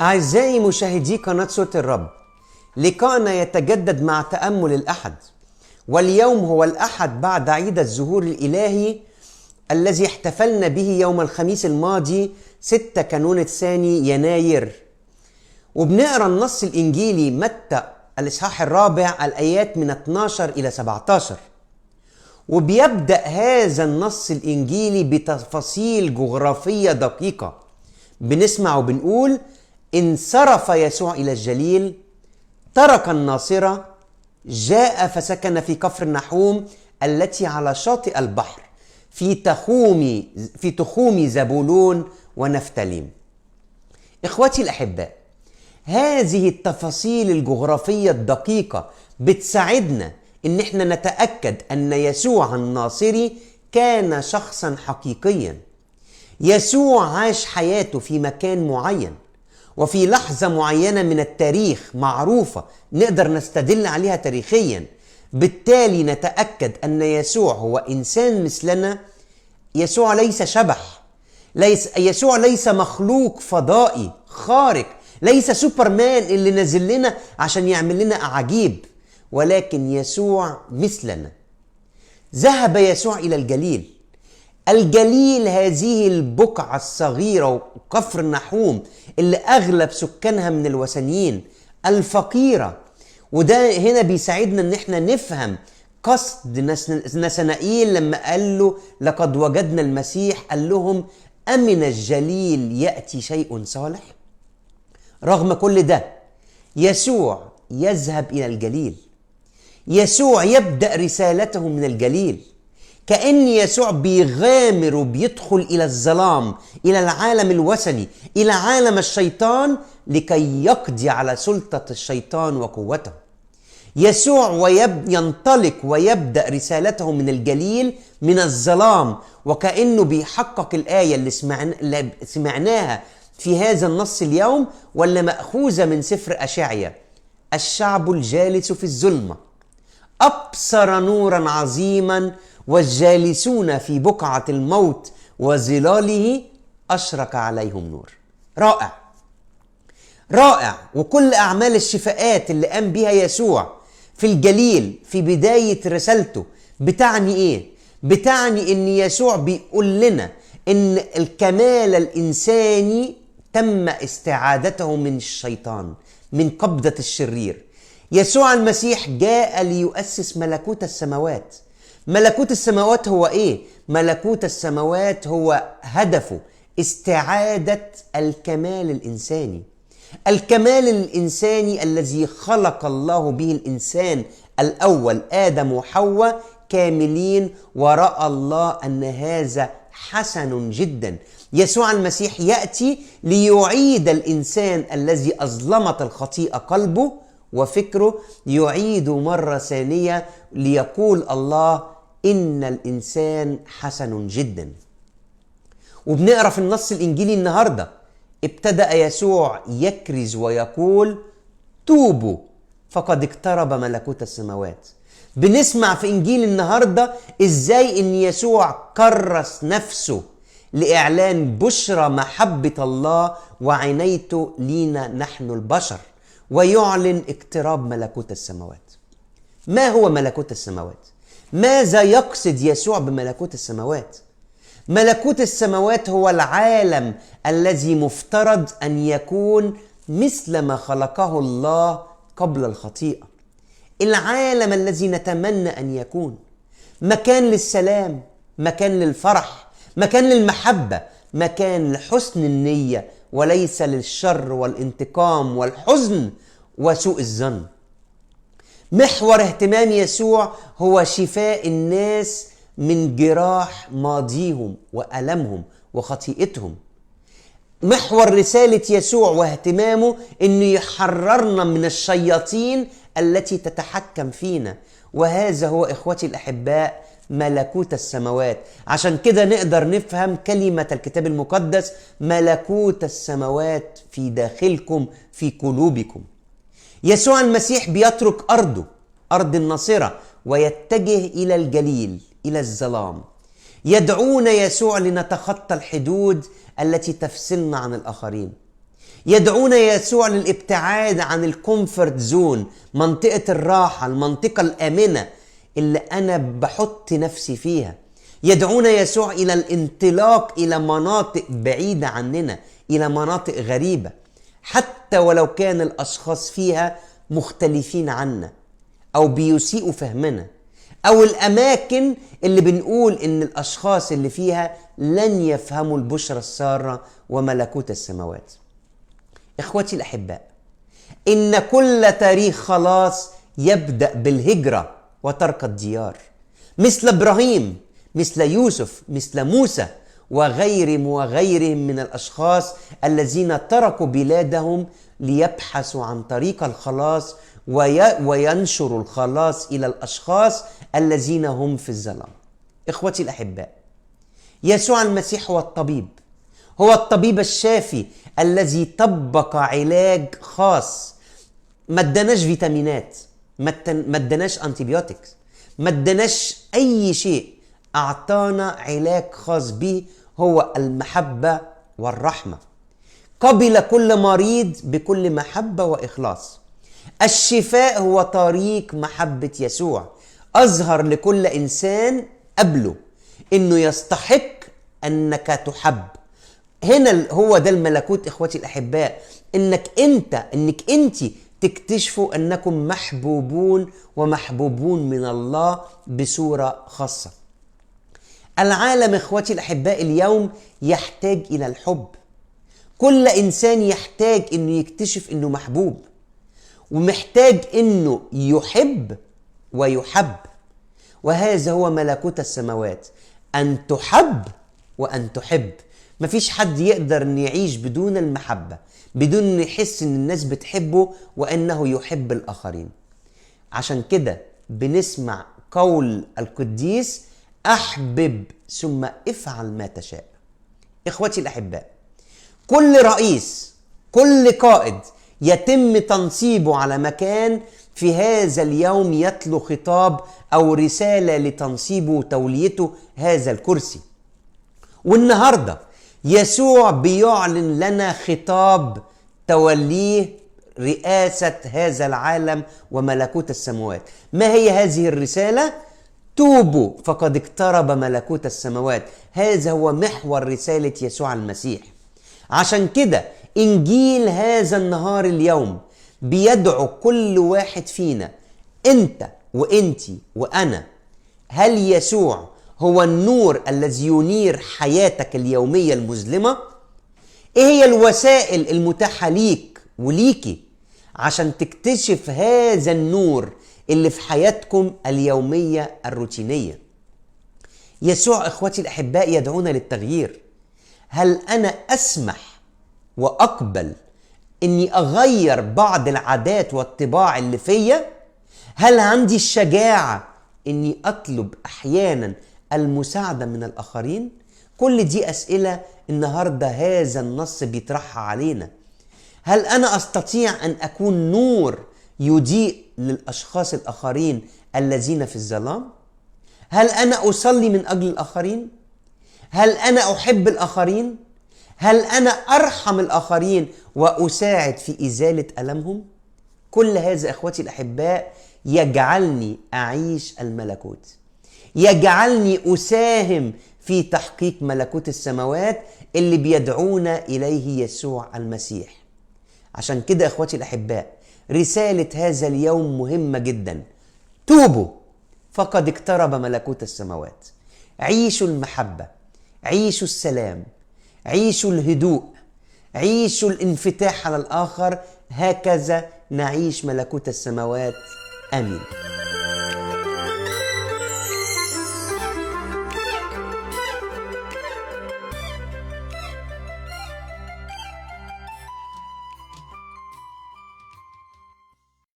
أعزائي مشاهدي قناة صوت الرب، لقاءنا يتجدد مع تأمل الأحد، واليوم هو الأحد بعد عيد الظهور الإلهي الذي احتفلنا به يوم الخميس الماضي 6 كانون الثاني يناير. وبنقرأ النص الإنجيلي متى الإصحاح الرابع الآيات من 12 إلى 17، وبيبدأ هذا النص الإنجيلي بتفاصيل جغرافية دقيقة. بنسمع وبنقول: انصرف يسوع إلى الجليل، ترك الناصرة، جاء فسكن في كفر نحوم التي على شاطئ البحر في تخوم زبولون ونفتاليم. إخوتي الأحباء، هذه التفاصيل الجغرافية الدقيقة بتساعدنا إن احنا نتأكد أن يسوع الناصري كان شخصا حقيقيا. يسوع عاش حياته في مكان معين وفي لحظة معينة من التاريخ معروفة نقدر نستدل عليها تاريخيا، بالتالي نتأكد أن يسوع هو إنسان مثلنا. يسوع ليس شبح، يسوع ليس مخلوق فضائي خارق، ليس سوبرمان اللي نزل لنا عشان يعمل لنا أعاجيب، ولكن يسوع مثلنا. ذهب يسوع إلى الجليل. الجليل هذه البقعة الصغيرة وكفر نحوم اللي أغلب سكانها من الوثنيين الفقيرة. وده هنا بيساعدنا ان احنا نفهم قصد نثنائيل لما قال له: لقد وجدنا المسيح. قال لهم: أمن الجليل يأتي شيء صالح؟ رغم كل ده يسوع يذهب إلى الجليل. يسوع يبدأ رسالته من الجليل، كأن يسوع بيغامر وبيدخل إلى الظلام، إلى العالم الوثني، إلى عالم الشيطان، لكي يقضي على سلطة الشيطان وقوته. يسوع ينطلق ويبدأ رسالته من الجليل، من الظلام، وكأنه بيحقق الآية اللي سمعناها في هذا النص اليوم، واللي مأخوذة من سفر أشعيا: الشعب الجالس في الظلمة أبصر نورا عظيما، والجالسون في بقعة الموت وظلاله أشرق عليهم نور. رائع رائع. وكل أعمال الشفاءات اللي قام بها يسوع في الجليل في بداية رسالته بتعني إيه؟ بتعني إن يسوع بيقول لنا إن الكمال الإنساني تم استعادته من الشيطان، من قبضة الشرير. يسوع المسيح جاء ليؤسس ملكوت السماوات. ملكوت السماوات هو إيه؟ ملكوت السماوات هو هدفه استعادة الكمال الإنساني. الكمال الإنساني الذي خلق الله به الإنسان الأول آدم وحواء كاملين، ورأى الله أن هذا حسن جدا. يسوع المسيح يأتي ليعيد الإنسان الذي أظلمت الخطيئة قلبه وفكره، يعيد مرة ثانية، ليقول الله: إن الإنسان حسن جدا. وبنقرأ في النص الإنجيلي النهاردة: ابتدأ يسوع يكرز ويقول: توبوا فقد اقترب ملكوت السماوات. بنسمع في إنجيل النهاردة إزاي إن يسوع كرس نفسه لإعلان بشرى محبة الله وعنايته لينا نحن البشر، ويعلن اقتراب ملكوت السماوات. ما هو ملكوت السماوات؟ ماذا يقصد يسوع بملكوت السماوات؟ ملكوت السماوات هو العالم الذي مفترض أن يكون مثل ما خلقه الله قبل الخطيئة. العالم الذي نتمنى أن يكون مكان للسلام، مكان للفرح، مكان للمحبة، مكان لحسن النية، وليس للشر والانتقام والحزن وسوء الظن. محور اهتمام يسوع هو شفاء الناس من جراح ماضيهم وألمهم وخطيئتهم. محور رسالة يسوع واهتمامه إنه يحررنا من الشياطين التي تتحكم فينا، وهذا هو إخوتي الأحباء ملكوت السماوات. عشان كده نقدر نفهم كلمة الكتاب المقدس: ملكوت السماوات في داخلكم، في قلوبكم. يسوع المسيح بيترك أرضه، أرض الناصرة، ويتجه إلى الجليل، إلى الظلام. يدعونا يسوع لنتخطى الحدود التي تفصلنا عن الآخرين. يدعونا يسوع للابتعاد عن الكومفورت زون، منطقة الراحة، المنطقة الآمنة اللي أنا بحط نفسي فيها. يدعونا يسوع إلى الانطلاق إلى مناطق بعيدة عننا، إلى مناطق غريبة، حتى ولو كان الأشخاص فيها مختلفين عنا أو بيسيئوا فهمنا، أو الأماكن اللي بنقول إن الأشخاص اللي فيها لن يفهموا البشرى السارة وملكوت السماوات. إخوتي الأحباء، إن كل تاريخ خلاص يبدأ بالهجرة وترك الديار، مثل إبراهيم، مثل يوسف، مثل موسى وغيرهم وغيرهم من الأشخاص الذين تركوا بلادهم ليبحثوا عن طريق الخلاص وينشروا الخلاص إلى الأشخاص الذين هم في الظلام. إخوتي الأحباء، يسوع المسيح هو الطبيب، هو الطبيب الشافي الذي طبق علاج خاص. ما اداناش فيتامينات، ما اداناش انتيبيوتكس، ما اداناش أي شيء، أعطانا علاج خاص به، هو المحبة والرحمة. قبل كل مريض بكل محبة وإخلاص. الشفاء هو طريق محبة يسوع، أظهر لكل إنسان قبله إنه يستحق أنك تحب. هنا هو ده الملكوت إخوتي الأحباء، إنك أنت تكتشفوا أنكم محبوبون ومحبوبون من الله بصورة خاصة. العالم إخوتي الأحباء اليوم يحتاج إلى الحب. كل إنسان يحتاج إنه يكتشف إنه محبوب، ومحتاج إنه يحب ويحب. وهذا هو ملكوت السماوات، أن تحب وأن تحب. مفيش حد يقدر أن يعيش بدون المحبة، بدون أن يحس أن الناس بتحبه وأنه يحب الآخرين. عشان كده بنسمع قول القديس: أحبب ثم افعل ما تشاء. إخوتي الأحباء، كل رئيس، كل قائد يتم تنصيبه على مكان في هذا اليوم يتلو خطاب أو رسالة لتنصيبه وتوليته هذا الكرسي. والنهاردة يسوع بيعلن لنا خطاب توليه رئاسة هذا العالم وملكوت السماوات. ما هي هذه الرسالة؟ توبوا فقد اقترب ملكوت السماوات. هذا هو محور رسالة يسوع المسيح. عشان كده إنجيل هذا النهار اليوم بيدعو كل واحد فينا، أنت وأنتي وأنا، هل يسوع هو النور الذي ينير حياتك اليومية المظلمة؟ إيه هي الوسائل المتاحة ليك وليكي عشان تكتشف هذا النور اللي في حياتكم اليومية الروتينية؟ يسوع إخوتي الأحباء يدعونا للتغيير. هل أنا أسمح وأقبل إني أغير بعض العادات والطباع اللي فيا؟ هل عندي الشجاعة إني أطلب أحيانا المساعدة من الآخرين؟ كل دي أسئلة النهاردة هذا النص بيطرحها علينا. هل أنا أستطيع أن أكون نور يضيء للأشخاص الآخرين الذين في الظلام؟ هل أنا أصلي من أجل الآخرين؟ هل أنا أحب الآخرين؟ هل أنا أرحم الآخرين وأساعد في إزالة ألمهم؟ كل هذا إخوتي الأحباء يجعلني أعيش الملكوت، يجعلني أساهم في تحقيق ملكوت السماوات اللي بيدعونا إليه يسوع المسيح. عشان كده إخوتي الأحباء رسالة هذا اليوم مهمة جدا: توبوا فقد اقترب ملكوت السماوات. عيشوا المحبة، عيشوا السلام، عيشوا الهدوء، عيشوا الانفتاح على الآخر. هكذا نعيش ملكوت السماوات. آمين.